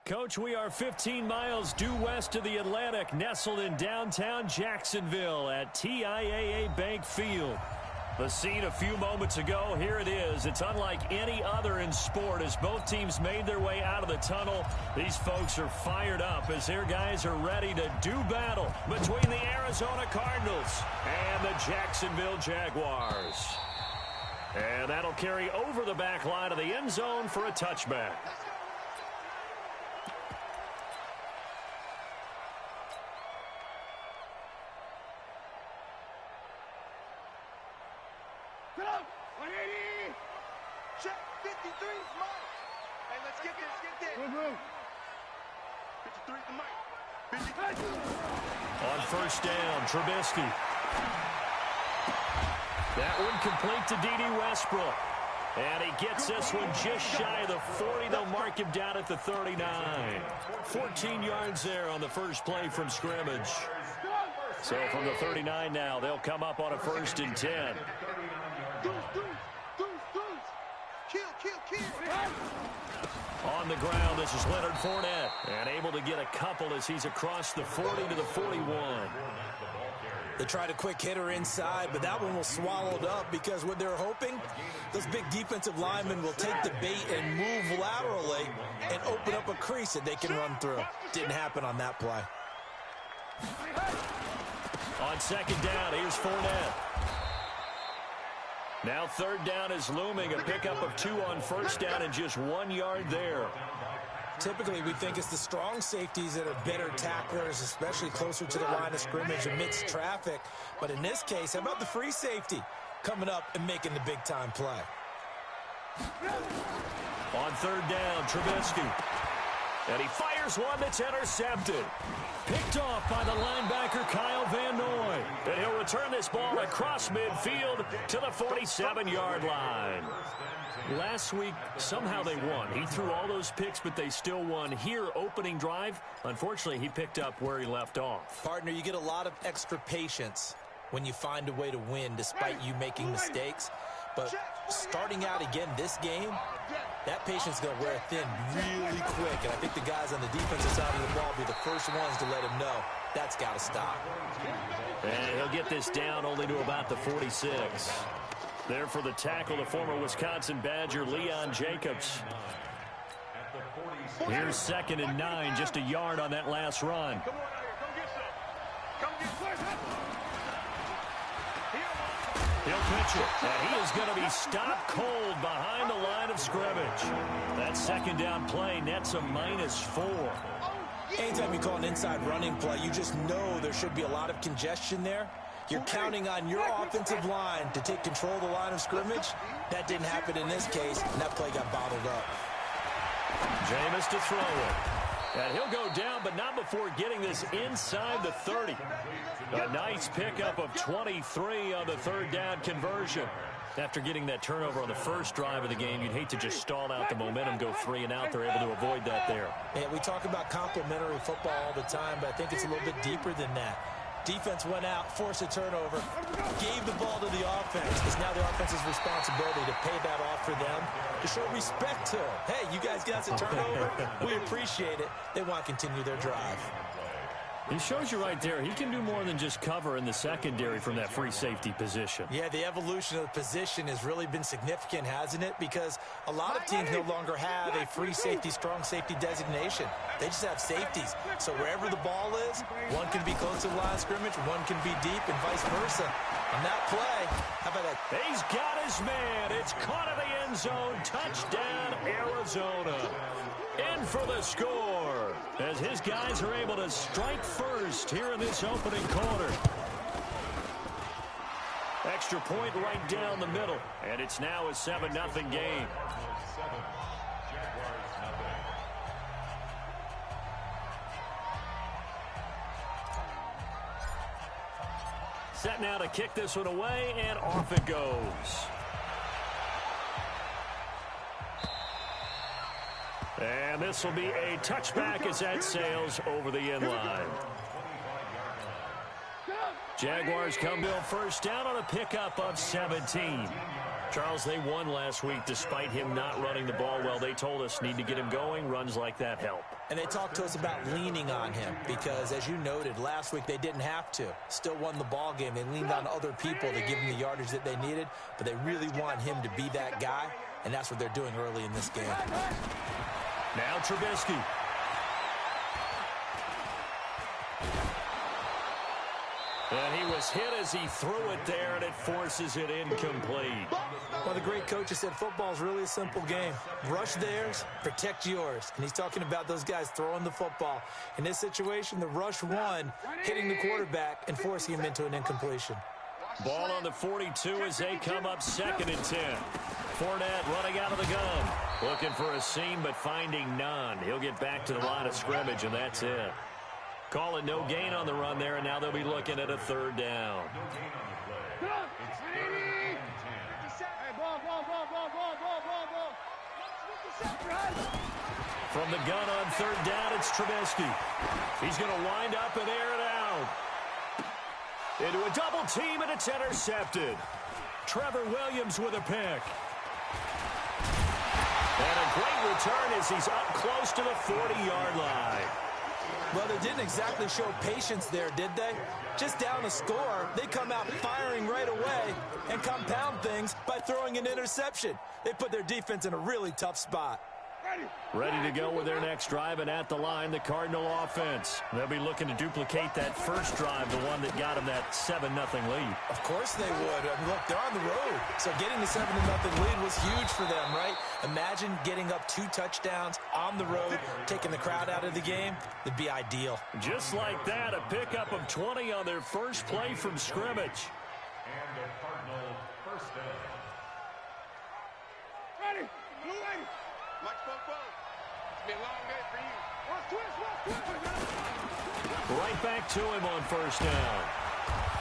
Coach, we are 15 miles due west of the Atlantic, nestled in downtown Jacksonville at TIAA Bank Field. The scene a few moments ago, here it is. It's unlike any other in sport as both teams made their way out of the tunnel. These folks are fired up as their guys are ready to do battle between the Arizona Cardinals and the Jacksonville Jaguars. And that'll carry over the back line of the end zone for a touchback. Check 53 is mine. Hey, let's get this, get this. 53 is the mic. On first down, Trubisky. That one complete to D.D. Westbrook. And he gets this one just shy of the 40. They'll mark him down at the 39. 14 yards there on the first play from scrimmage. So from the 39 now, they'll come up on a 1st and 10. On the ground, this is Leonard Fournette. And able to get a couple as he's across the 40 to the 41. They tried a quick hitter inside, but that one was swallowed up because what they're hoping, those big defensive linemen will take the bait and move laterally and open up a crease that they can run through. Didn't happen on that play. On second down, here's Fournette. Now third down is looming. A pickup of 2 on first down and just 1 yard there. Typically, we think it's the strong safeties that are better tacklers, especially closer to the line of scrimmage amidst traffic. But in this case, how about the free safety coming up and making the big-time play? On third down, Trubisky. And he fires one that's intercepted. Picked off by the linebacker, Kyle Van Noy. And he'll return this ball across midfield to the 47-yard line. Last week, somehow they won. He threw all those picks, but they still won. Here, opening drive, unfortunately, he picked up where he left off. Partner, you get a lot of extra patience when you find a way to win despite you making mistakes. But starting out again this game, that patience is going to wear thin really quick. And I think the guys on the defensive side of the ball will be the first ones to let him know that's got to stop. And he'll get this down only to about the 46. There for the tackle, the former Wisconsin Badger, Leon Jacobs. Here's 2nd and 9, just a yard on that last run. He'll pitch it, and he is going to be stopped cold behind the line of scrimmage. That second down play nets a -4. Anytime you call an inside running play, you just know there should be a lot of congestion there. You're counting on your offensive line to take control of the line of scrimmage. That didn't happen in this case, and that play got bottled up. Jameis to throw it. And he'll go down, but not before getting this inside the 30. A nice pickup of 23 on the third down conversion. After getting that turnover on the first drive of the game, you'd hate to just stall out the momentum, go 3 and out. They're able to avoid that there. Yeah, we talk about complementary football all the time, but I think it's a little bit deeper than that. Defense went out, forced a turnover, gave the ball to the offense. It's now the offense's responsibility to pay that off for them, to show respect to them. Hey, you guys got a turnover. We appreciate it. They want to continue their drive. He shows you right there, he can do more than just cover in the secondary from that free safety position. Yeah, the evolution of the position has really been significant, hasn't it? Because a lot of teams no longer have a free safety, strong safety designation. They just have safeties. So wherever the ball is, one can be close to the line of scrimmage, one can be deep, and vice versa. On that play, how about that? He's got his man. It's caught in the end zone. Touchdown, Arizona. In for the score as his guys are able to strike first here in this opening quarter. Extra point right down the middle, and it's now a 7-0 game. Set now to kick this one away, and off it goes. And this will be a touchback as that sails over the end line. Jaguars come to a first down on a pickup of 17. Charles, they won last week despite him not running the ball well. They told us need to get him going. Runs like that help. And they talked to us about leaning on him because, as you noted, last week they didn't have to. Still won the ball game. They leaned on other people to give him the yardage that they needed, but they really want him to be that guy, and that's what they're doing early in this game. Now Trubisky. And he was hit as he threw it there, and it forces it incomplete. One of the great coaches said football is really a simple game. Rush theirs, protect yours. And he's talking about those guys throwing the football. In this situation, the rush won, hitting the quarterback and forcing him into an incompletion. Ball on the 42 as they come up 2nd and 10. Fournette running out of the gun. Looking for a seam, but finding none. He'll get back to the line of scrimmage, and that's it. Call it no gain on the run there, and now they'll be looking at a 3rd down. From the gun on 3rd down, it's Trubisky. He's going to wind up and air it out. Into a double team, and it's intercepted. Trevor Williams with a pick. And a great return as he's up close to the 40-yard line. Well, they didn't exactly show patience there, did they? Just down a score, they come out firing right away and compound things by throwing an interception. They put their defense in a really tough spot. Ready to go with their next drive, and at the line, the Cardinal offense. They'll be looking to duplicate that first drive, the one that got them that 7-0 lead. Of course they would. I mean, look, they're on the road. So getting the 7-0 lead was huge for them, right? Imagine getting up 2 touchdowns on the road, taking the crowd out of the game. It'd be ideal. Just like that, a pickup of 20 on their first play from scrimmage. And the Cardinal first down. Ready. Blue ready. Watch both. It's been a long day for you. Watch twist. Right back to him on 1st down.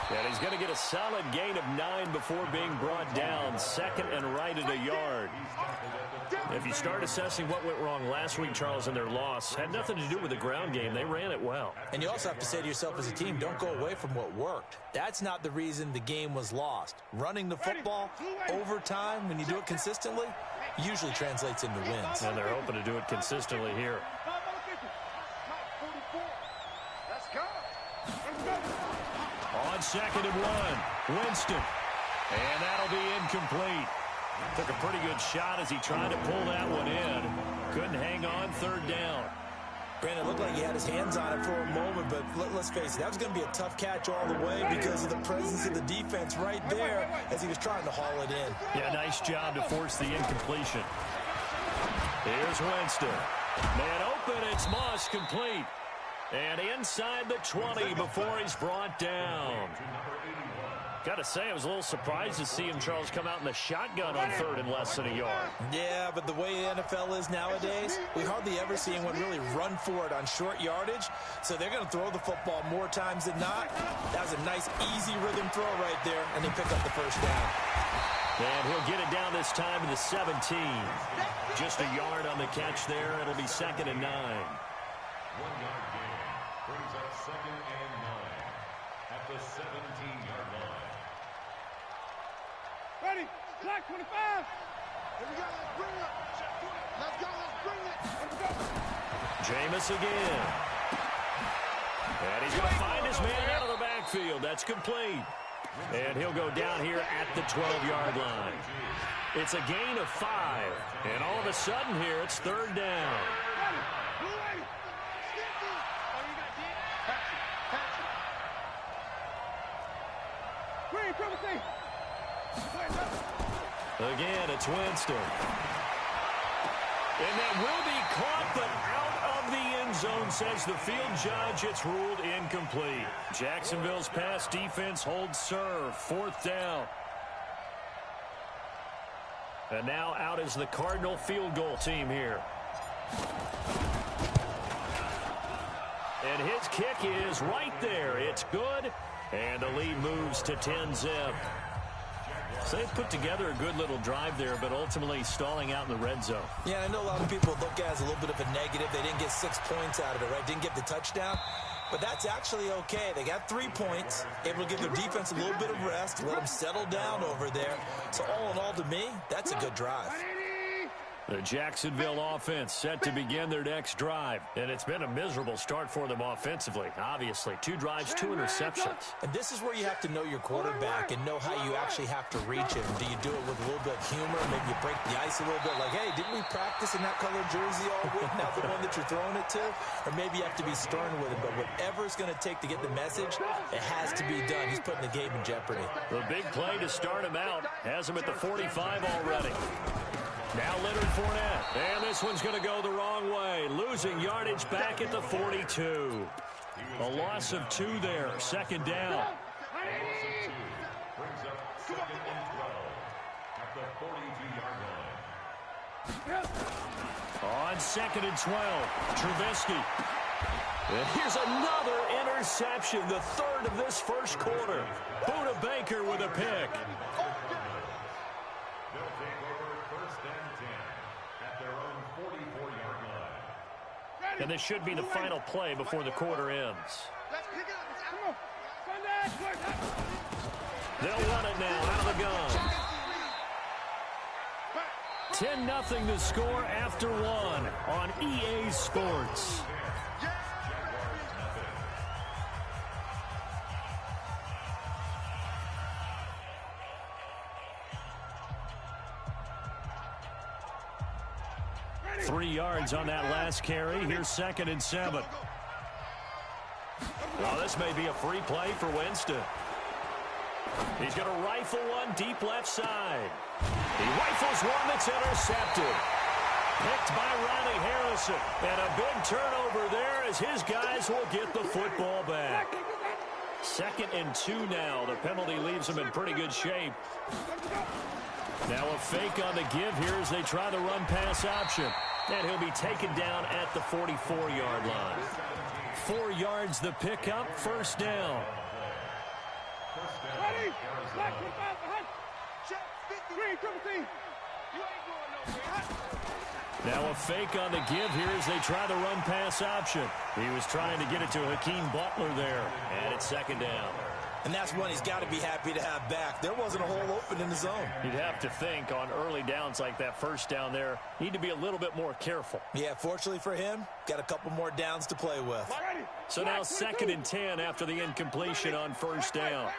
And he's going to get a solid gain of 9 before being brought down. 2nd and right at a yard. If you start assessing what went wrong last week, Charles, in their loss, had nothing to do with the ground game. They ran it well. And you also have to say to yourself as a team, don't go away from what worked. That's not the reason the game was lost. Running the football over time, when you do it consistently, usually translates into wins. And they're hoping to do it consistently here. Let's go. On 2nd and 1, Winston. And that'll be incomplete. Took a pretty good shot as he tried to pull that one in. Couldn't hang on 3rd down. Brandon, it looked like he had his hands on it for a moment, but let's face it, that was going to be a tough catch all the way because of the presence of the defense right there as he was trying to haul it in. Yeah, nice job to force the incompletion. Here's Winston. Man open, it's Moss complete. And inside the 20 before he's brought down. Got to say, I was a little surprised to see him, Charles, come out in the shotgun on 3rd and less than a yard. Yeah, but the way the NFL is nowadays, we hardly ever see anyone really run for it on short yardage. So they're going to throw the football more times than not. That was a nice, easy rhythm throw right there, and they pick up the 1st down. And he'll get it down this time to the 17. Just a yard on the catch there. It'll be 2nd and 9. 1-yard gain brings up 2nd and 9 at the 17-yard line. Ready. Clock 25. Here we go. Let's bring it. Let's go. Let's bring it. Let's go. Jameis again. And he's going to find his man out of the backfield. That's complete. And he'll go down here at the 12-yard line. It's a gain of 5. And all of a sudden here, it's 3rd down. Again, it's Winston. And that will be caught, but out of the end zone, says the field judge. It's ruled incomplete. Jacksonville's pass defense holds serve. 4th down. And now out is the Cardinal field goal team here. And his kick is right there. It's good. And the lead moves to 10-zip. So they've put together a good little drive there, but ultimately stalling out in the red zone. Yeah, I know a lot of people look at it as a little bit of a negative. They didn't get 6 points out of it, right? Didn't get the touchdown. But that's actually okay. They got 3 points, able to give their defense a little bit of rest, let them settle down over there. So all in all, to me, that's a good drive. The Jacksonville offense set to begin their next drive. And it's been a miserable start for them offensively. Obviously, 2 drives, 2 interceptions. And this is where you have to know your quarterback and know how you actually have to reach him. Do you do it with a little bit of humor? Maybe you break the ice a little bit like, hey, didn't we practice in that color jersey all week? Now the one that you're throwing it to? Or maybe you have to be stern with him. But whatever it's going to take to get the message, it has to be done. He's putting the game in jeopardy. The big play to start him out has him at the 45 already. Now Leonard Fournette, and this one's going to go the wrong way. Losing yardage back at the 42. A loss of 2 there, second down. Brings up 2nd and 12 at the 42-yard line. On 2nd and 12, Trubisky. And here's another interception, the 3rd of this first quarter. Buda Baker with a pick. They'll take over 1st and 10 at their own 44-yard line. And this should be the final play before the quarter ends. They'll run it now out of the gun. 10-0 the score after 1 on EA Sports. 3 yards on that last carry. Here's 2nd and 7. Well, this may be a free play for Winston. He's going to rifle one deep left side. He rifles one that's intercepted. Picked by Ronnie Harrison. And a big turnover there as his guys will get the football back. 2nd and 2 now. The penalty leaves him in pretty good shape. Now a fake on the give here as they try the run-pass option. And he'll be taken down at the 44-yard line. 4 yards the pickup, first down. Now a fake on the give here as they try the run-pass option. He was trying to get it to Hakeem Butler there. And it's 2nd down. And that's one he's got to be happy to have back. There wasn't a hole open in the zone. You'd have to think on early downs like that first down there, need to be a little bit more careful. Yeah, fortunately for him, got a couple more downs to play with. So now 2nd and 10 after the incompletion on first down.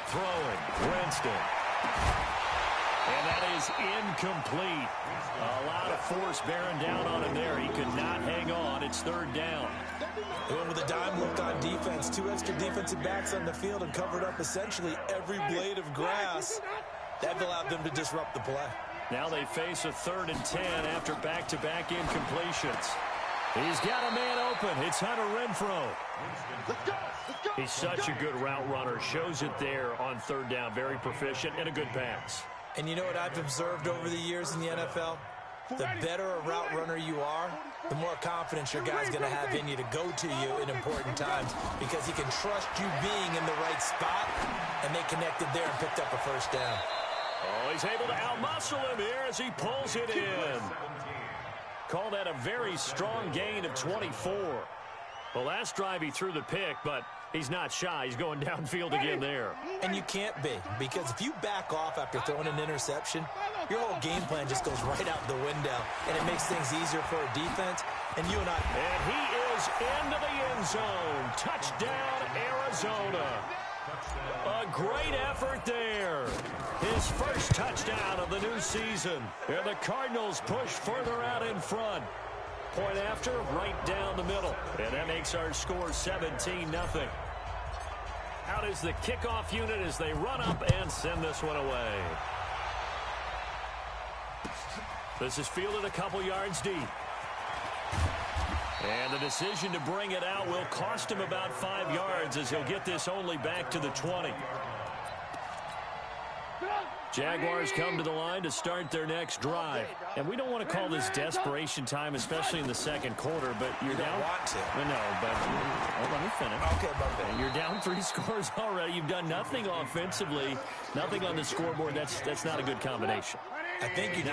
Throwing, Winston. And that is incomplete. A lot of force bearing down on him there. He could not hang on. It's 3rd down. They went with a dime look on defense. 2 extra defensive backs on the field and covered up essentially every blade of grass. That allowed them to disrupt the play. Now they face a 3rd and 10 after back-to-back incompletions. He's got a man open. It's Hunter Renfrow. He's such a good route runner. Shows it there on 3rd down. Very proficient and a good pass. And you know what I've observed over the years in the NFL? The better a route runner you are, the more confidence your guy's going to have in you to go to you in important times because he can trust you being in the right spot, and they connected there and picked up a first down. Oh, he's able to outmuscle him here as he pulls it in. Call that a very strong gain of 24. The last drive he threw the pick, but he's not shy. He's going downfield again there. And you can't be, because if you back off after throwing an interception, your whole game plan just goes right out the window, and it makes things easier for a defense. And you and I... And he is into the end zone. Touchdown, Arizona. A great effort there. His first touchdown of the new season. And the Cardinals push further out in front. Point after, right down the middle. And that makes our score 17-0. Out is the kickoff unit as they run up and send this one away. This is fielded a couple yards deep. And the decision to bring it out will cost him about 5 yards as he'll get this only back to the 20. Jaguars come to the line to start their next drive. And we don't want to call this desperation time, especially in the second quarter, but you're down. Want to. No, but let me finish. Okay, but you're down 3 scores already. You've done nothing offensively, nothing on the scoreboard. That's not a good combination. I think you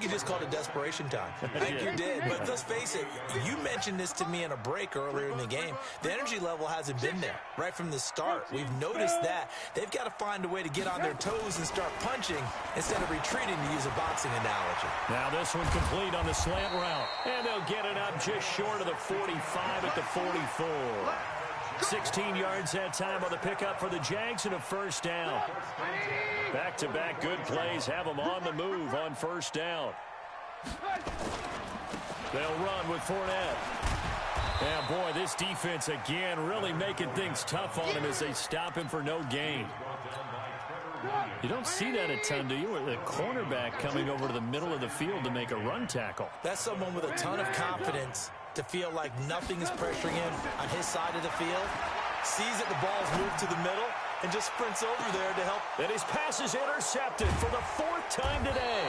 just called it desperation time. I think you did. But let's face it, you mentioned this to me in a break earlier in the game. The energy level hasn't been there right from the start. We've noticed that. They've got to find a way to get on their toes and start punching instead of retreating, to use a boxing analogy. Now this one complete on the slant route. And they'll get it up just short of the 45 at the 44. 16 yards that time on the pickup for the Jags and a first down. Back-to-back good plays have them on the move on first down. They'll run with Fournette. Yeah, boy, this defense again really making things tough on him as they stop him for no gain. You don't see that a ton, do you? With a cornerback coming over to the middle of the field to make a run tackle. That's someone with a ton of confidence to feel like nothing is pressuring him on his side of the field. Sees that the ball's moved to the middle and just sprints over there to help. And his pass is intercepted for the 4th time today.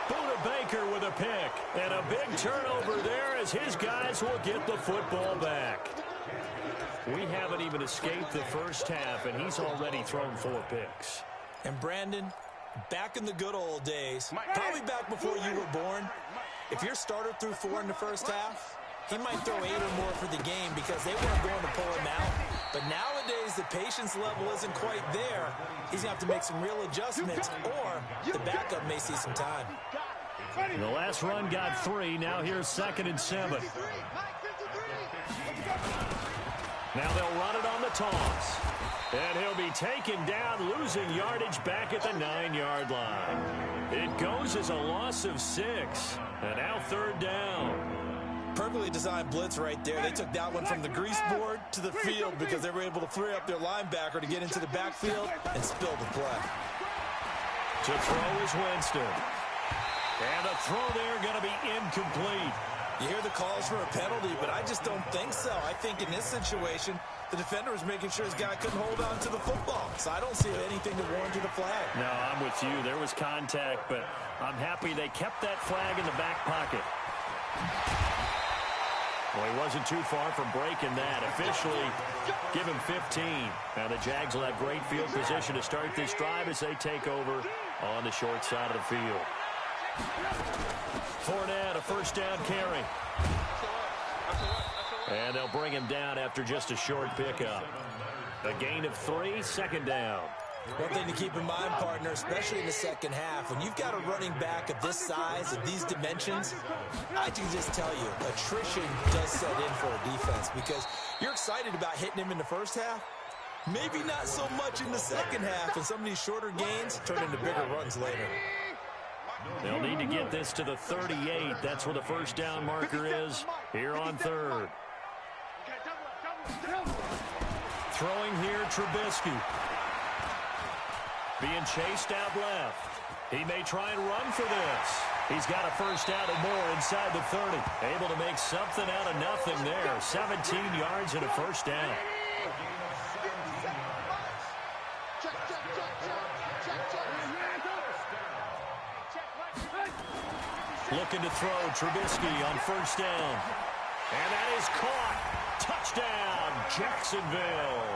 Buda Baker with a pick. And a big turnover there as his guys will get the football back. We haven't even escaped the first half, and he's already thrown 4 picks. And Brandon, back in the good old days, probably back before you were born, if your starter threw 4 in the first half, he might throw 8 or more for the game because they weren't going to pull him out. But nowadays, the patience level isn't quite there. He's going to have to make some real adjustments, or the backup may see some time. The last run got 3. Now here's 2nd and 7. Now they'll run it on the toss. And he'll be taken down, losing yardage back at the 9-yard line. It goes as a loss of 6. And now 3rd down. Perfectly designed blitz right there. They took that one from the grease board to the field because they were able to free up their linebacker to get into the backfield and spill the play. To throw is Winston. And the throw there going to be incomplete. You hear the calls for a penalty, but I just don't think so. I think in this situation, the defender was making sure his guy couldn't hold on to the football. So I don't see anything to warrant a flag. No, I'm with you. There was contact, but I'm happy they kept that flag in the back pocket. Well, he wasn't too far from breaking that. Officially, give him 15. Now the Jags will have great field position to start this drive as they take over on the short side of the field. Fournette, a first down carry. And they'll bring him down after just a short pickup. A gain of 3, 2nd down. One thing to keep in mind, partner, especially in the second half, when you've got a running back of this size, of these dimensions, I can just tell you, attrition does set in for a defense because you're excited about hitting him in the first half. Maybe not so much in the second half, and some of these shorter gains turn into bigger runs later. They'll need to get this to the 38. That's where the first down marker is here on 3rd. Throwing here, Trubisky. Being chased out left. He may try and run for this. He's got a first down and more inside the 30. Able to make something out of nothing there. 17 yards and a first down. Looking to throw, Trubisky on first down. And that is caught. Touchdown, Jacksonville.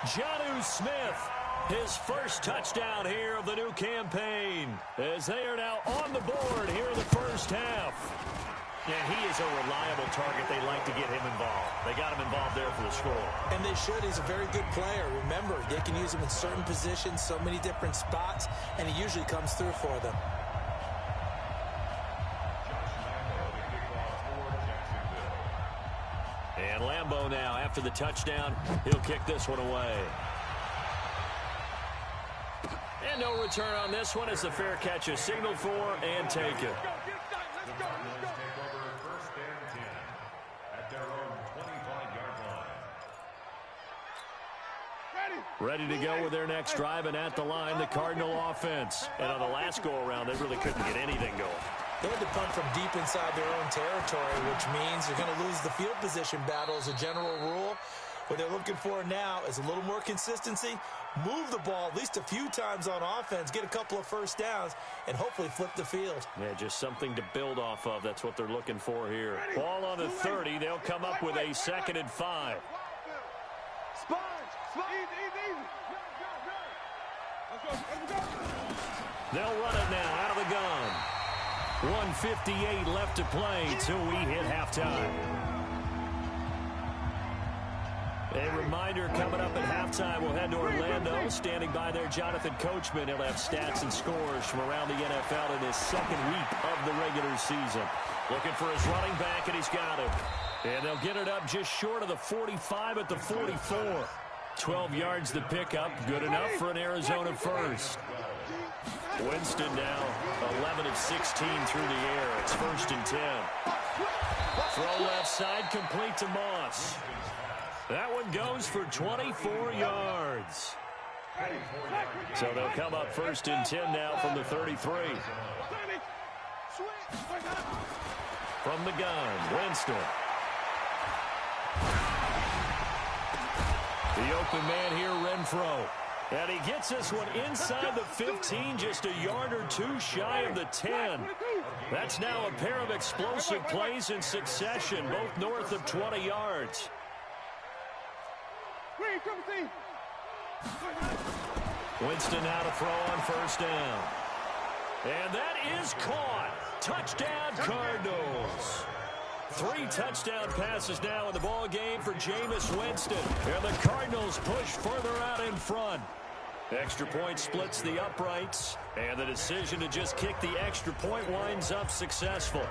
Jonnu Smith, his first touchdown here of the new campaign, as they are now on the board here in the first half. And he is a reliable target. They like to get him involved. They got him involved there for the score. And they should. He's a very good player. Remember, they can use him in certain positions, so many different spots, and he usually comes through for them. And Lambeau now, after the touchdown, he'll kick this one away. And no return on this one as the fair catch is signaled for and taken. Take over 1st and 10 at their own 25-yard line. Ready to go with their next drive, and at the line, the Cardinal offense. And on the last go-around, they really couldn't get anything going. They had to punt from deep inside their own territory, which means you're going to lose the field position battle as a general rule. What they're looking for now is a little more consistency, move the ball at least a few times on offense, get a couple of first downs, and hopefully flip the field. Yeah, just something to build off of. That's what they're looking for here. Ball on the 30. They'll come up with a 2nd and 5. They'll run it now out of the gun. 1:58 left to play till we hit halftime. A reminder coming up at halftime, we'll head to Orlando. Standing by there, Jonathan Coachman. He'll have stats and scores from around the NFL in his second week of the regular season. Looking for his running back, and he's got it. And they'll get it up just short of the 45 at the 44. 12 yards to pick up. Good enough for an Arizona first. Winston now 11 of 16 through the air. It's 1st and 10. Throw left side, complete to Moss. That one goes for 24 yards. So they'll come up 1st and 10 now from the 33. From the gun, Winston. The open man here, Renfro. And he gets this one inside the 15, just a yard or two shy of the 10. That's now a pair of explosive plays in succession, both north of 20 yards. Winston now to throw on 1st down. And that is caught. Touchdown, Cardinals. 3 touchdown passes now in the ball game for Jameis Winston. And the Cardinals push further out in front. Extra point splits the uprights. And the decision to just kick the extra point winds up successful.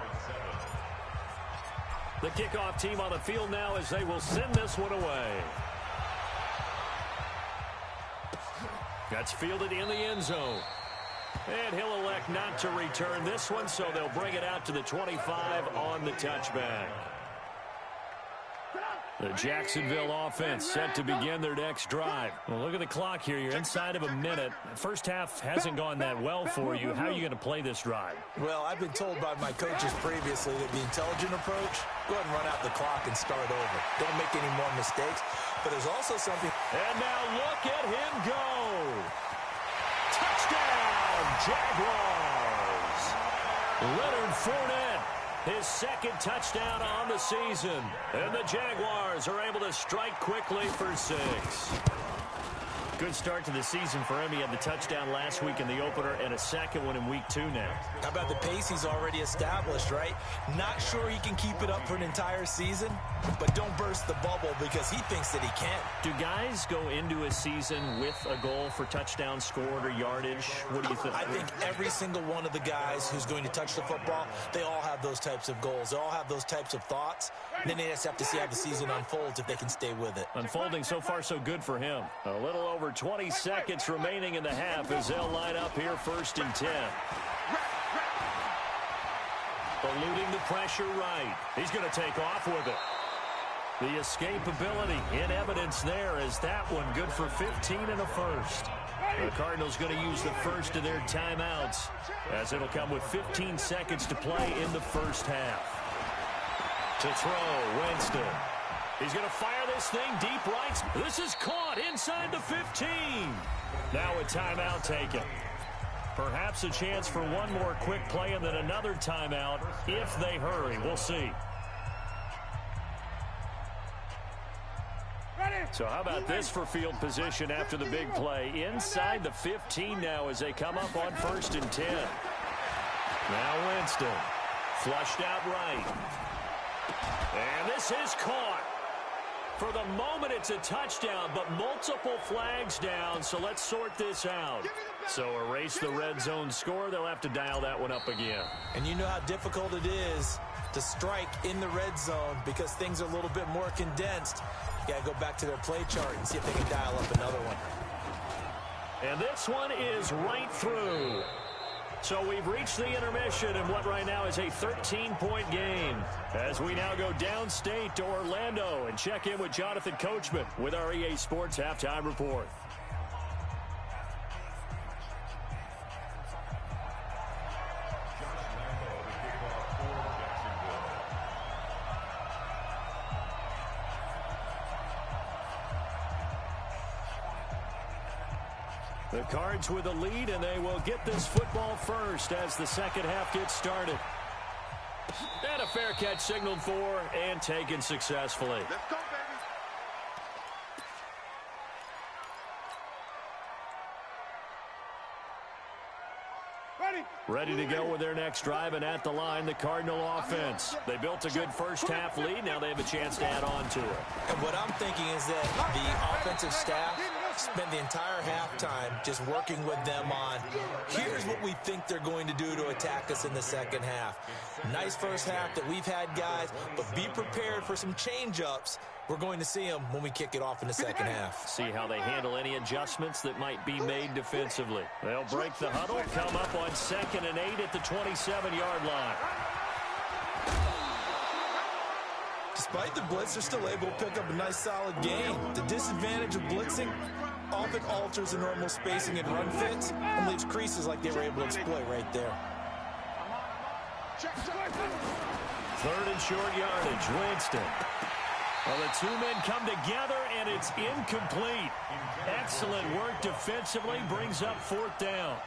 The kickoff team on the field now as they will send this one away. That's fielded in the end zone. And he'll elect not to return this one, so they'll bring it out to the 25 on the touchback. The Jacksonville offense set to begin their next drive. Well, look at the clock here. You're inside of a minute. First half hasn't gone that well for you. How are you going to play this drive? Well, I've been told by my coaches previously that the intelligent approach, go ahead and run out the clock and start over. Don't make any more mistakes. But there's also something. And now look at him go. Touchdown, Jaguars. Leonard Fournette, his second touchdown on the season. And the Jaguars are able to strike quickly for 6. Good start to the season for him. He had the touchdown last week in the opener and a second one in week 2 now. How about the pace he's already established, right? Not sure he can keep it up for an entire season, but don't burst the bubble because he thinks that he can. Do guys go into a season with a goal for touchdown scored or yardage? What do you think? I think every single one of the guys who's going to touch the football, they all have those types of goals. They all have those types of thoughts. And then they just have to see how the season unfolds if they can stay with it. Unfolding so far so good for him. A little over 20 seconds remaining in the half as they'll line up here 1st and 10. Eluding the pressure right. He's going to take off with it. The escapability in evidence there as that one good for 15 and a first. The Cardinals going to use the first of their timeouts as it'll come with 15 seconds to play in the first half. To throw, Winston. He's going to fire this thing deep right. This is caught inside the 15. Now a timeout taken. Perhaps a chance for one more quick play and then another timeout if they hurry. We'll see. So how about this for field position after the big play? Inside the 15 now as they come up on 1st and 10. Now Winston. Flushed out right. And this is caught. For the moment, it's a touchdown, but multiple flags down, so let's sort this out. So erase the red zone score. They'll have to dial that one up again. And you know how difficult it is to strike in the red zone because things are a little bit more condensed. You got to go back to their play chart and see if they can dial up another one. And this one is right through. So we've reached the intermission in what right now is a 13-point game as we now go downstate to Orlando and check in with Jonathan Coachman with our EA Sports Halftime Report. The Cards with a lead, and they will get this football first as the second half gets started. And a fair catch signaled for and taken successfully. Let's go, baby. Ready to go with their next drive, and at the line, the Cardinal offense. They built a good first-half lead. Now they have a chance to add on to it. And what I'm thinking is that the offensive staff spend the entire halftime just working with them on, here's what we think they're going to do to attack us in the second half. Nice first half that we've had, guys, but be prepared for some change-ups. We're going to see them when we kick it off in the second half. See how they handle any adjustments that might be made defensively. They'll break the huddle, come up on 2nd and 8 at the 27-yard line. Despite the blitz, they're still able to pick up a nice, solid gain. The disadvantage of blitzing often alters the normal spacing and run fits and leaves creases like they were able to exploit right there. 3rd and short yardage, Winston. Well, the two men come together, and it's incomplete. Excellent work defensively, brings up 4th down.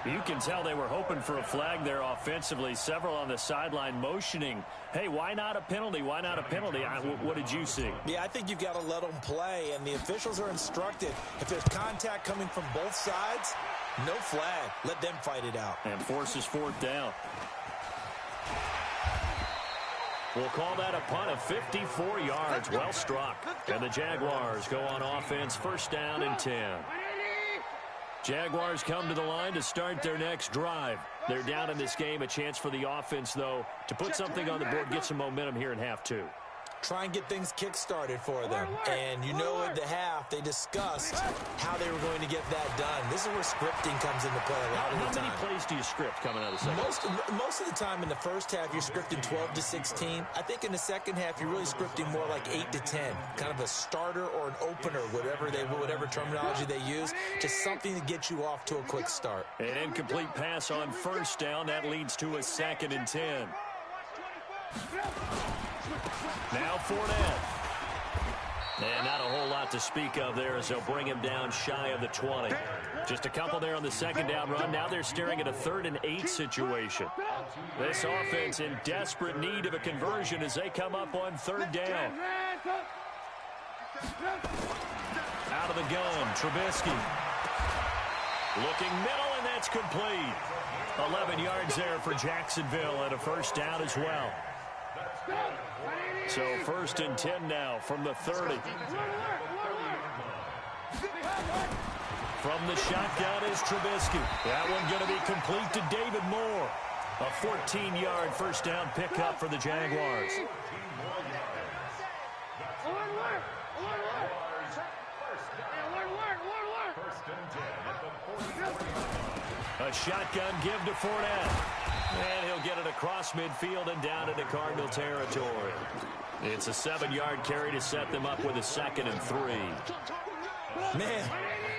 You can tell they were hoping for a flag there offensively. Several on the sideline motioning, hey, why not a penalty? Why not a penalty? What did you see? Yeah, I think you've got to let them play, and the officials are instructed. If there's contact coming from both sides, no flag. Let them fight it out. And forces 4th down. We'll call that a punt of 54 yards. Well struck. And the Jaguars go on offense, 1st down and 10. Jaguars come to the line to start their next drive. They're down in this game. A chance for the offense, though, to put something on the board, get some momentum here in half 2. Try and get things kick-started for them. And you know at the half, they discussed how they were going to get that done. This is where scripting comes into play a lot of the time. How many plays do you script coming out of the second? Most of the time in the first half, you're scripting 12 to 16. I think in the second half, you're really scripting more like 8 to 10. Kind of a starter or an opener, whatever terminology they use. Just something to get you off to a quick start. An incomplete pass on 1st down. That leads to a 2nd and 10. Now Fournette. And not a whole lot to speak of there as they'll bring him down shy of the 20. Just a couple there on the 2nd down run. Now they're staring at a 3rd and 8 situation. This offense in desperate need of a conversion as they come up on 3rd down. Out of the gun, Trubisky. Looking middle, and that's complete. 11 yards there for Jacksonville and a 1st down as well. So 1st and 10 now from the 30. From the shotgun is Trubisky. That one going to be complete to David Moore. A 14-yard 1st down pickup for the Jaguars. A shotgun give to Fournette. And he'll get it across midfield and down into Cardinal territory. It's a 7-yard carry to set them up with a 2nd and 3. Man,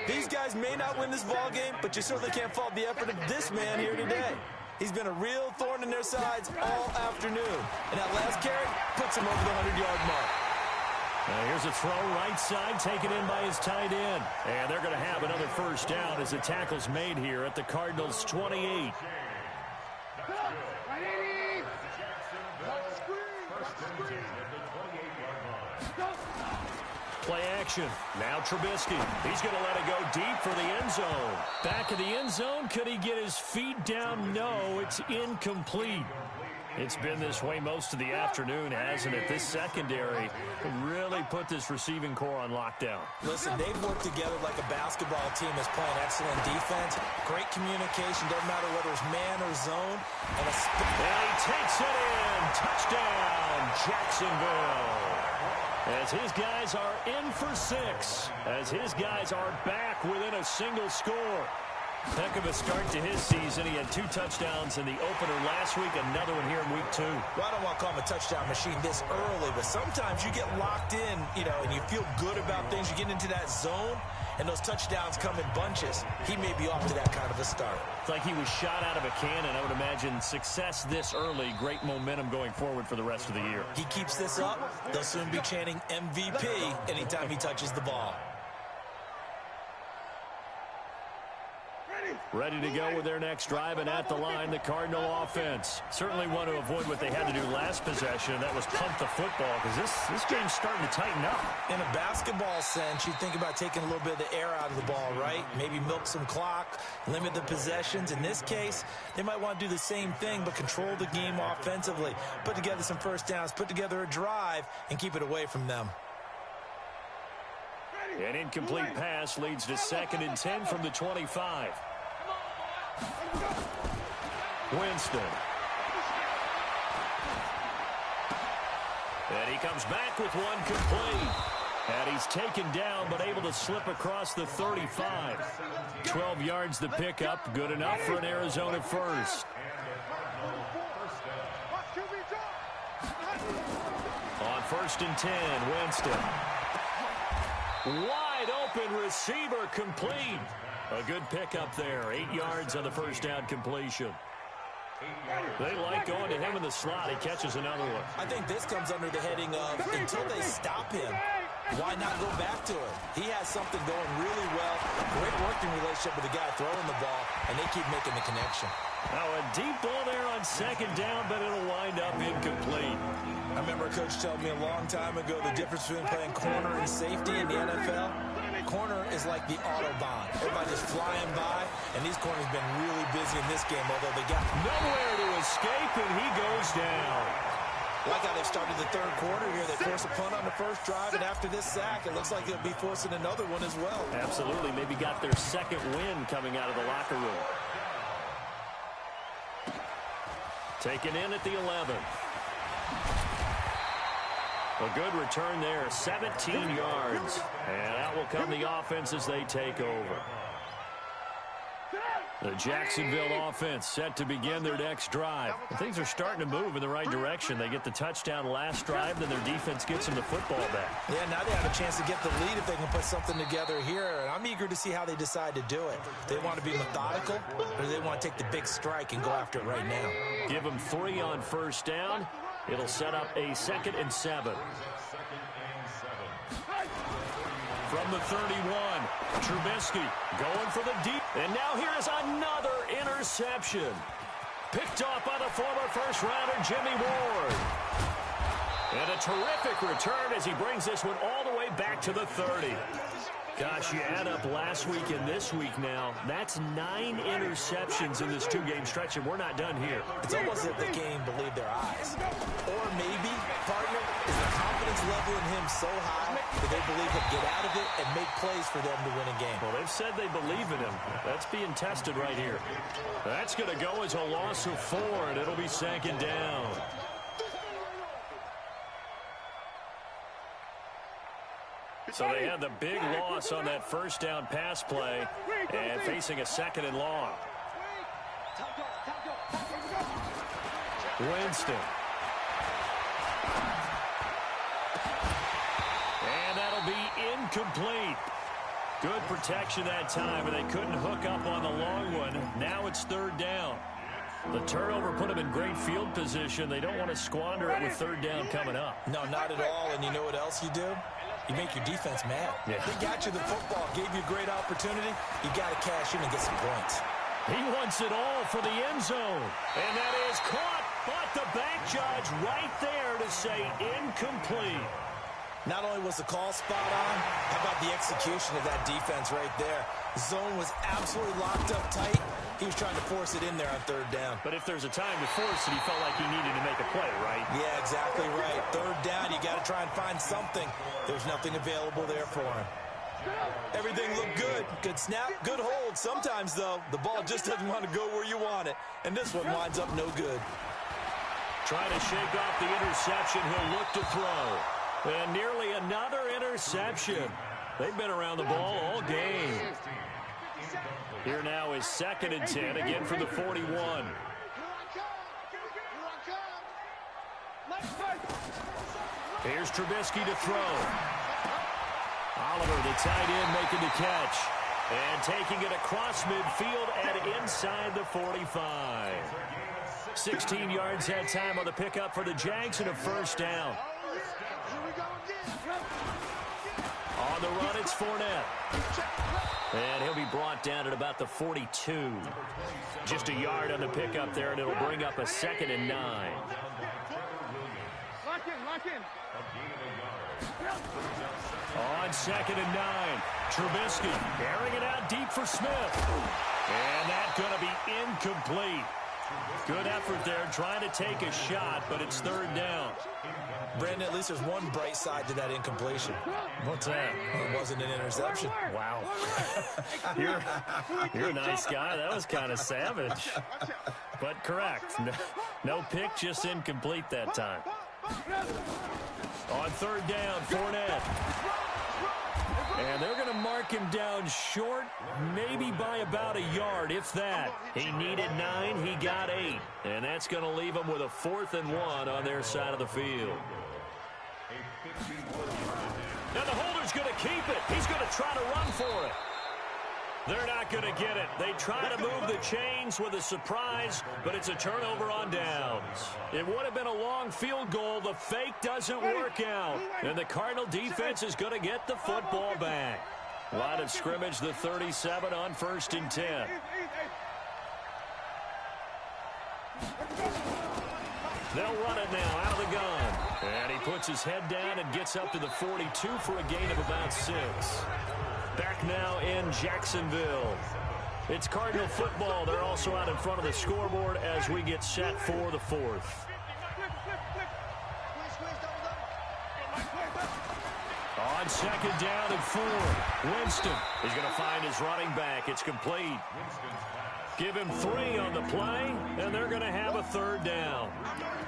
these guys may not win this ball game, but you certainly can't fault the effort of this man here today. He's been a real thorn in their sides all afternoon. And that last carry puts him over the 100-yard mark. Here's a throw right side, taken in by his tight end. And they're going to have another 1st down as the tackle's made here at the Cardinals' 28. Play action. Now Trubisky. He's going to let it go deep for the end zone. Back of the end zone. Could he get his feet down? No, it's incomplete. It's been this way most of the afternoon, hasn't it? This secondary really put this receiving core on lockdown. Listen, they've worked together like a basketball team that's playing excellent defense. Great communication, doesn't matter whether it's man or zone. And he takes it in. Touchdown, Jacksonville. As his guys are in for 6. As his guys are back within a single score. Heck of a start to his season. He had 2 touchdowns in the opener last week, another one here in week 2. Well, I don't want to call him a touchdown machine this early, but sometimes you get locked in, and you feel good about things. You get into that zone, and those touchdowns come in bunches. He may be off to that kind of a start. It's like he was shot out of a cannon. I would imagine success this early, great momentum going forward for the rest of the year. He keeps this up, they'll soon be chanting MVP anytime he touches the ball. Ready? Ready to go with their next drive, and at the line, the Cardinal offense. Certainly want to avoid what they had to do last possession, and that was punt the football, because this game's starting to tighten up. In a basketball sense, you think about taking a little bit of the air out of the ball, right? Maybe milk some clock, limit the possessions. In this case, they might want to do the same thing, but control the game offensively. Put together some first downs, put together a drive, and keep it away from them. An incomplete pass leads to 2nd and 10 from the 25. Winston. And he comes back with one complete. And he's taken down, but able to slip across the 35. 12 yards the pickup. Good enough for an Arizona first. On 1st and 10, Winston. Wide open receiver complete. A good pickup there. 8 yards on the first down completion. They like going to him in the slot. He catches another one. I think this comes under the heading of until they stop him, why not go back to it? He has something going really well. Great working relationship with the guy throwing the ball, and they keep making the connection. Now a deep ball there on 2nd down, but it'll wind up incomplete. I remember a coach telling me a long time ago the difference between playing corner and safety in the NFL. Corner is like the Autobahn. Everybody just flying by, and these corners have been really busy in this game, although they got nowhere to escape, and he goes down. Like how they started the 3rd quarter here. They force a punt on the first drive, and after this sack, it looks like they'll be forcing another one as well. Absolutely. Maybe got their 2nd win coming out of the locker room. Taken in at the 11. A good return there, 17 yards. And out will come the offense as they take over. The Jacksonville offense set to begin their next drive. And things are starting to move in the right direction. They get the touchdown last drive, then their defense gets them the football back. Yeah, now they have a chance to get the lead if they can put something together here. And I'm eager to see how they decide to do it. They want to be methodical, or do they want to take the big strike and go after it right now? Give them 3 on first down. It'll set up a 2nd and 7. From the 31, Trubisky going for the deep. And now here is another interception. Picked off by the former first-rounder Jimmy Ward. And a terrific return as he brings this one all the way back to the 30. Gosh, you add up last week and this week now, that's 9 interceptions in this 2-game stretch, and we're not done here. It's almost as if they can't even believe their eyes. Or maybe, partner, is the confidence level in him so high that they believe he'll get out of it and make plays for them to win a game. Well, they've said they believe in him. That's being tested right here. That's going to go as a loss of 4, and it'll be 2nd down. So they had the big loss on that first down pass play and facing a 2nd and long. Winston. And that'll be incomplete. Good protection that time, and they couldn't hook up on the long one. Now it's 3rd down. The turnover put them in great field position. They don't want to squander it with 3rd down coming up. No, not at all. And you know what else you do? You make your defense mad. Yeah. They got you the football, gave you a great opportunity. You got to cash in and get some points. He wants it all for the end zone. And that is caught, but the back judge right there to say incomplete. Not only was the call spot on, how about the execution of that defense right there? The zone was absolutely locked up tight. He was trying to force it in there on 3rd down. But if there's a time to force it, he felt like he needed to make a play, right? Yeah, exactly right. 3rd down, you got to try and find something. There's nothing available there for him. Everything looked good. Good snap, good hold. Sometimes, though, the ball just doesn't want to go where you want it. And this one winds up no good. Trying to shake off the interception. He'll look to throw. And nearly another interception. They've been around the ball all game. Here now is 2nd and 10, again from the 41. Here's Trubisky to throw. Oliver, the tight end, making the catch. And taking it across midfield and inside the 45. 16 yards that time on the pickup for the Jags and a 1st down. On On the run, it's Fournette. And he'll be brought down at about the 42. Just a yard on the pickup there, and it'll bring up a 2nd and 9. Lock in. On 2nd and 9, Trubisky airing it out deep for Smith. And that's going to be incomplete. Good effort there trying to take a shot, but it's 3rd down. Brandon, at least there's one bright side to that incompletion. What's that? It wasn't an interception. Wow. You're a nice guy. That was kind of savage. But correct. No pick, just incomplete that time. On 3rd down, Fournette. And they're going to mark him down short, maybe by about a yard, if that. He needed 9, he got 8. And that's going to leave him with a 4th and 1 on their side of the field. Now the holder's going to keep it. He's going to try to run for it. They're not going to get it. They try to move the chains with a surprise, but it's a turnover on downs. It would have been a long field goal. The fake doesn't work out. And the Cardinal defense is going to get the football back. Line of scrimmage, the 37 on 1st and 10. They'll run it now out of the gun. And he puts his head down and gets up to the 42 for a gain of about 6. Back now in Jacksonville. It's Cardinal football. They're also out in front of the scoreboard as we get set for the 4th. On 2nd down and 4, Winston is going to find his running back. It's complete. Give him 3 on the play, and they're going to have a 3rd down.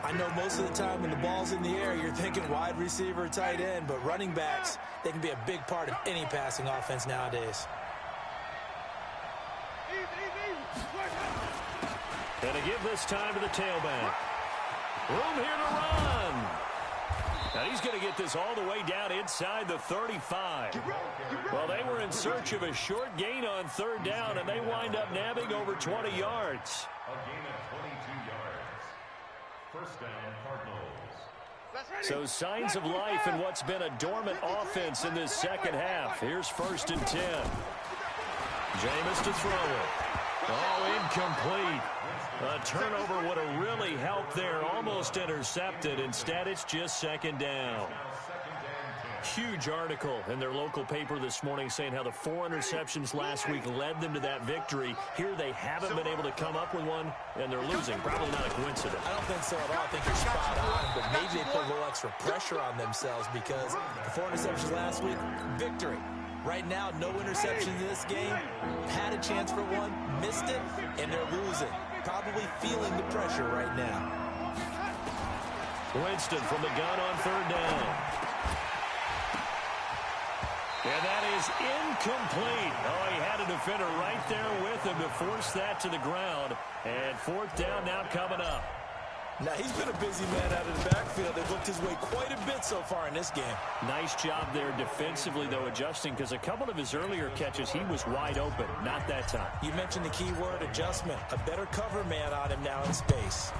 I know most of the time when the ball's in the air, you're thinking wide receiver, tight end, but running backs, they can be a big part of any passing offense nowadays. And to give this time to the tailback. Room here to run. Now he's going to get this all the way down inside the 35. Well, they were in search of a short gain on 3rd down, and they wind up nabbing over 20 yards. A gain of 22 yards. 1st down, Cardinals. So signs of life in what's been a dormant offense in this 2nd half. Here's 1st and 10. Jameis to throw it. Oh, incomplete. A turnover would have really helped there. Almost intercepted. Instead, it's just 2nd down. Huge article in their local paper this morning saying how the 4 interceptions last week led them to that victory. Here they haven't been able to come up with one, and they're losing. Probably not a coincidence. I don't think so at all. I think you're spot on, but maybe they put a little extra pressure on themselves because the 4 interceptions last week, victory. Right now, no interceptions in this game. Had a chance for one, missed it, and they're losing. Probably feeling the pressure right now. Winston from the gun on 3rd down. And that is incomplete. Oh, he had a defender right there with him to force that to the ground. And 4th down now coming up. Now, he's been a busy man out of the backfield. They've looked his way quite a bit so far in this game. Nice job there defensively, though, adjusting, because a couple of his earlier catches, he was wide open. Not that time. You mentioned the key word, adjustment. A better cover man on him now in space.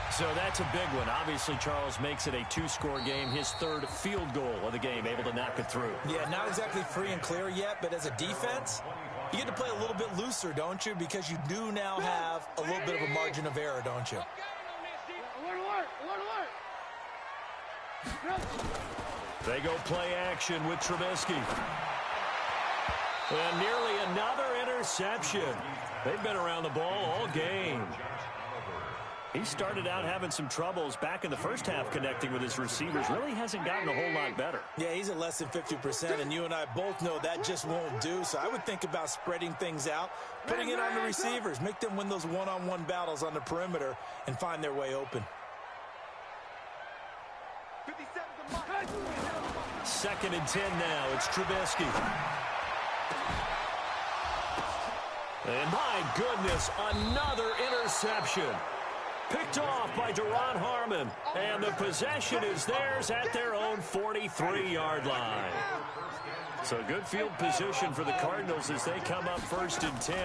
So that's a big one. Obviously, Charles makes it a 2-score game. His 3rd field goal of the game, able to knock it through. Yeah, not exactly free and clear yet, but as a defense, you get to play a little bit looser, don't you? Because you do now have a little bit of a margin of error, don't you? They go play action with Trubisky. And nearly another interception. They've been around the ball all game. He started out having some troubles back in the 1st half connecting with his receivers. Really hasn't gotten a whole lot better. Yeah, he's at less than 50%, and you and I both know that just won't do. So I would think about spreading things out, putting it on the receivers, make them win those one-on-one battles on the perimeter and find their way open. 2nd and 10 now. It's Trubisky. And my goodness, another interception. Picked off by Duron Harmon. And the possession is theirs at their own 43-yard line. So good field position for the Cardinals as they come up 1st and 10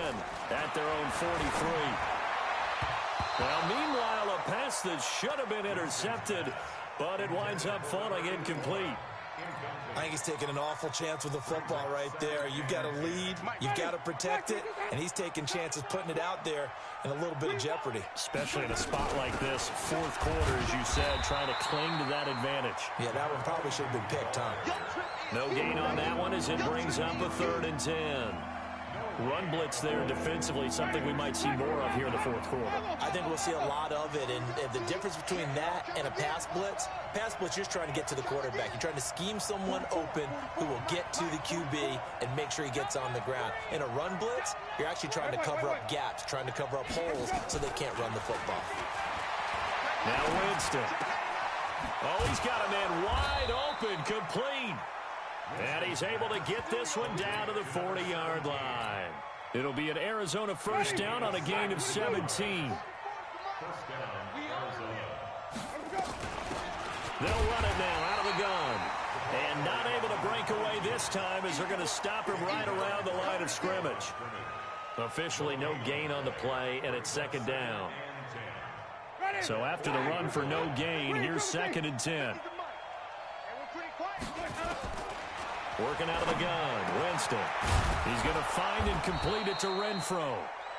at their own 43. Now, meanwhile, a pass that should have been intercepted, but it winds up falling incomplete. I think he's taking an awful chance with the football right there. You've got to lead, you've got to protect it, and he's taking chances putting it out there in a little bit of jeopardy. Especially in a spot like this, fourth quarter, as you said, trying to cling to that advantage. Yeah, that one probably should have been picked, huh? No gain on that one as it brings up a 3rd and 10. Run blitz there defensively, something we might see more of here in the fourth quarter. I think we'll see a lot of it, and the difference between that and a pass blitz, you're just trying to get to the quarterback. You're trying to scheme someone open who will get to the QB and make sure he gets on the ground. In a run blitz, you're actually trying to cover up gaps, trying to cover up holes so they can't run the football. Now Winston. Oh, he's got a man wide open, complete. And he's able to get this one down to the 40-yard line. It'll be an Arizona first down on a gain of 17. They'll run it now out of the gun. And not able to break away this time as they're going to stop him right around the line of scrimmage. Officially no gain on the play, and it's 2nd down. So after the run for no gain, here's 2nd and 10. Working out of the gun, Winston. He's going to find and complete it to Renfro.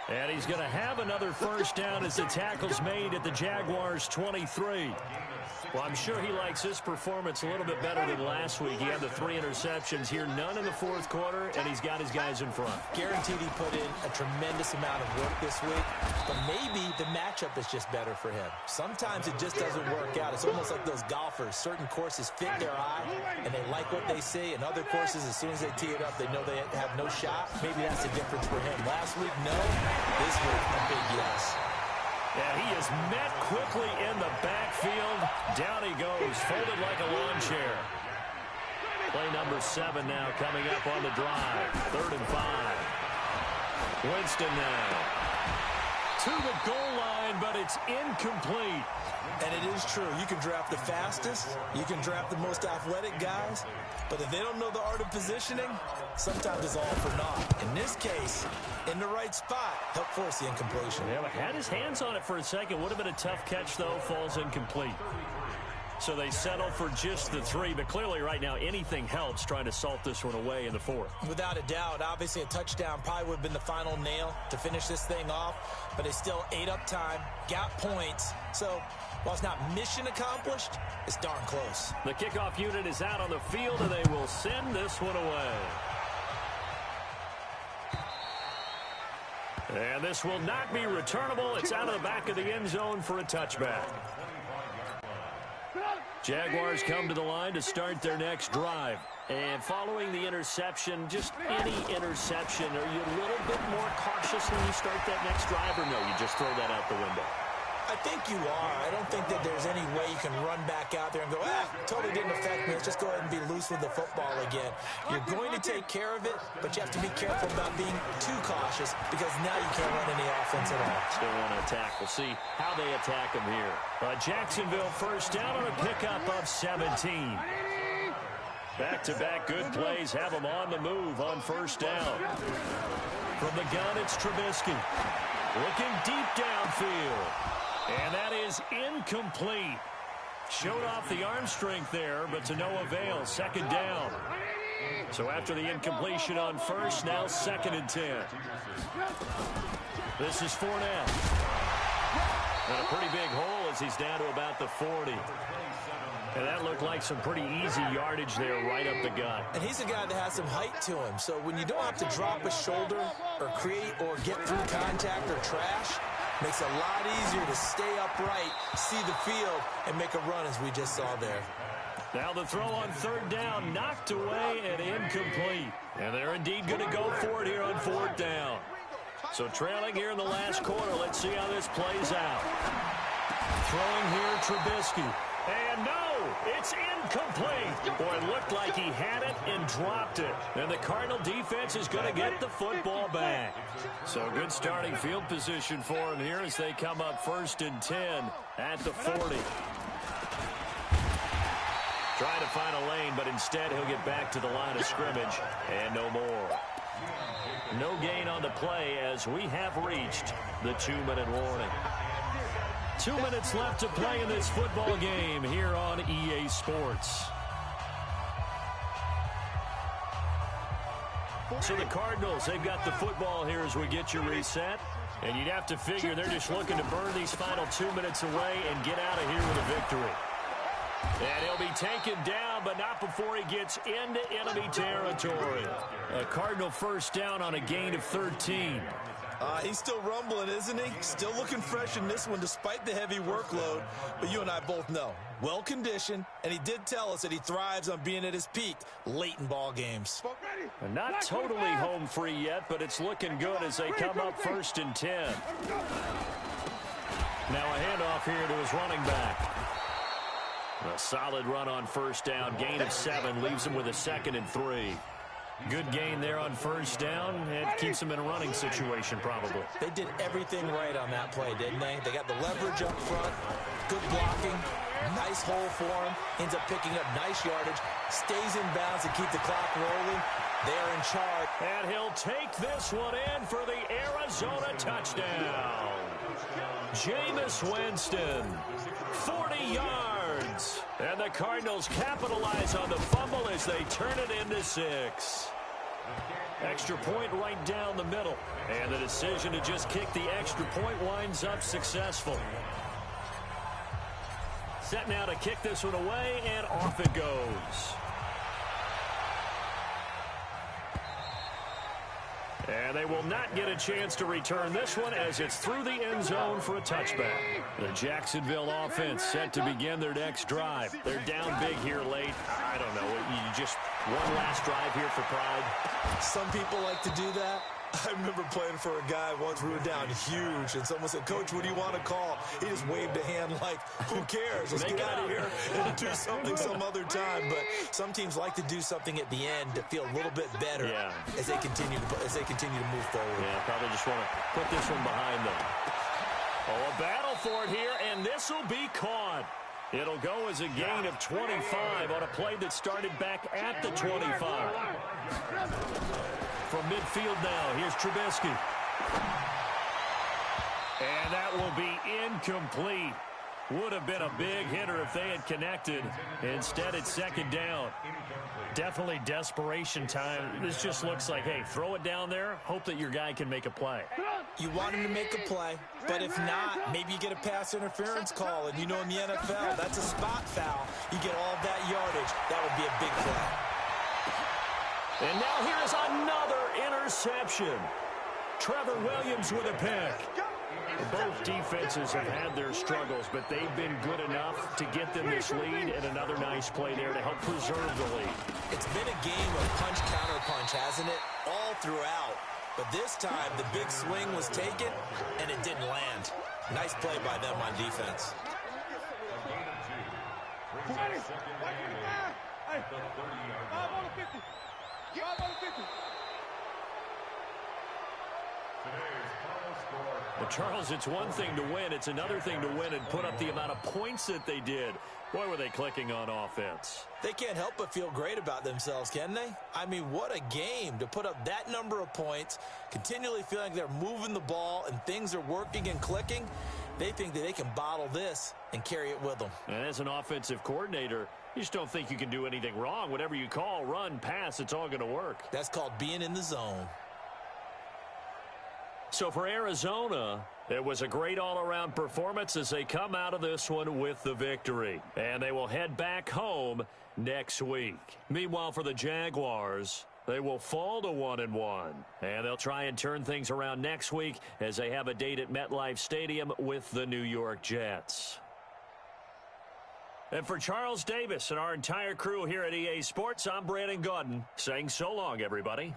And he's going to have another first down as the tackle's made at the Jaguars' 23. Well, I'm sure he likes his performance a little bit better than last week. He had the 3 interceptions here, none in the fourth quarter, and he's got his guys in front. Guaranteed he put in a tremendous amount of work this week, but maybe the matchup is just better for him. Sometimes it just doesn't work out. It's almost like those golfers. Certain courses fit their eye, and they like what they see, and other courses, as soon as they tee it up, they know they have no shot. Maybe that's the difference for him. Last week, no. This week, a big yes. Yeah, he is met quickly in the backfield. Down he goes, folded like a lawn chair. Play number 7 now coming up on the drive. 3rd and 5. Winston now to the goal line, but it's incomplete. And it is true. You can draft the fastest. You can draft the most athletic guys. But if they don't know the art of positioning, sometimes it's all for naught. In this case, in the right spot, help force the incompletion. Yeah, but had his hands on it for a second. Would have been a tough catch, though. Falls incomplete. So they settle for just the 3. But clearly right now, anything helps trying to salt this one away in the 4th. Without a doubt. Obviously, a touchdown probably would have been the final nail to finish this thing off. But they still ate up time, got points. So while it's not mission accomplished, it's darn close. The kickoff unit is out on the field, and they will send this one away. And this will not be returnable. It's out of the back of the end zone for a touchback. Jaguars come to the line to start their next drive. And following the interception, just any interception, are you a little bit more cautious when you start that next drive, or no, you just throw that out the window? I think you are. I don't think that there's any way you can run back out there and go, totally didn't affect me. Let's just go ahead and be loose with the football again. You're going to take care of it, but you have to be careful about being too cautious because now you can't run any offense at all. Still want to attack. We'll see how they attack them here. Jacksonville first down on a pickup of 17. Back-to-back good plays have them on the move on first down. From the gun, it's Trubisky. Looking deep downfield. And that is incomplete. Showed off the arm strength there, but to no avail. 2nd down. So after the incompletion on first, now 2nd and 10. This is Fournette. And a pretty big hole as he's down to about the 40. And that looked like some pretty easy yardage there right up the gut. And he's a guy that has some height to him. So when you don't have to drop a shoulder or create or get through contact or trash, makes it a lot easier to stay upright, see the field, and make a run as we just saw there. Now the throw on 3rd down, knocked away and incomplete. And they're indeed going to go for it here on 4th down. So trailing here in the last quarter, let's see how this plays out. Throwing here, Trubisky. And no, it's incomplete. Boy, it looked like he had it and dropped it. And the Cardinal defense is going to get the football back. So good starting field position for him here as they come up 1st and 10 at the 40. Trying to find a lane, but instead he'll get back to the line of scrimmage and no more. No gain on the play as we have reached the 2-minute warning. 2 minutes left to play in this football game here on EA Sports. So the Cardinals, they've got the football here as we get you reset. And you'd have to figure they're just looking to burn these final 2 minutes away and get out of here with a victory. And he'll be taken down, but not before he gets into enemy territory. A Cardinal first down on a gain of 13. He's still rumbling, isn't he? Still looking fresh in this one despite the heavy workload. But you and I both know, well-conditioned, and he did tell us that he thrives on being at his peak late in ball games. And not totally home free yet, but it's looking good as they come up 1st and 10. Now a handoff here to his running back. A solid run on first down. Gain of 7 leaves him with a 2nd and 3. Good gain there on first down. It keeps him in a running situation probably. They did everything right on that play, didn't they? They got the leverage up front, good blocking, nice hole for him, ends up picking up nice yardage, stays in bounds to keep the clock rolling. They're in charge. And he'll take this one in for the Arizona touchdown. Jameis Winston, 40 yards. And the Cardinals capitalize on the fumble as they turn it into 6. Extra point right down the middle. And the decision to just kick the extra point winds up successful. Set now to kick this one away, and off it goes. And they will not get a chance to return this one as it's through the end zone for a touchback. The Jacksonville offense set to begin their next drive. They're down big here late. I don't know. You just one last drive here for pride. Some people like to do that. I remember playing for a guy once. We were down huge, and someone said, "Coach, what do you want to call?" He just waved a hand like, "Who cares? Let's get out of here and do something some other time." But some teams like to do something at the end to feel a little bit better as they continue to move forward. Yeah, probably just want to put this one behind them. Oh, a battle for it here, and this will be caught. It'll go as a gain of 25 on a play that started back at the 25. From midfield now, here's Trubisky. And that will be incomplete. Would have been a big hitter if they had connected. Instead, it's 2nd down. Definitely desperation time. This just looks like, hey, throw it down there, hope that your guy can make a play. You want him to make a play, but if not, maybe you get a pass interference call. And you know in the NFL, that's a spot foul. You get all of that yardage. That would be a big play. And now here's another interception. Trevor Williams with a pick. Both defenses have had their struggles, but they've been good enough to get them this lead, and another nice play there to help preserve the lead. It's been a game of punch-counter-punch, hasn't it? All throughout. But this time, the big swing was taken, and it didn't land. Nice play by them on defense. Well, Charles, it's one thing to win. It's another thing to win and put up the amount of points that they did. Boy, were they clicking on offense. They can't help but feel great about themselves, can they? I mean, what a game to put up that number of points, continually feeling they're moving the ball and things are working and clicking. They think that they can bottle this and carry it with them. And as an offensive coordinator, you just don't think you can do anything wrong. Whatever you call, run, pass, it's all going to work. That's called being in the zone. So for Arizona, it was a great all-around performance as they come out of this one with the victory. And they will head back home next week. Meanwhile, for the Jaguars, they will fall to 1-1. And they'll try and turn things around next week as they have a date at MetLife Stadium with the New York Jets. And for Charles Davis and our entire crew here at EA Sports, I'm Brandon Gaudin saying so long, everybody.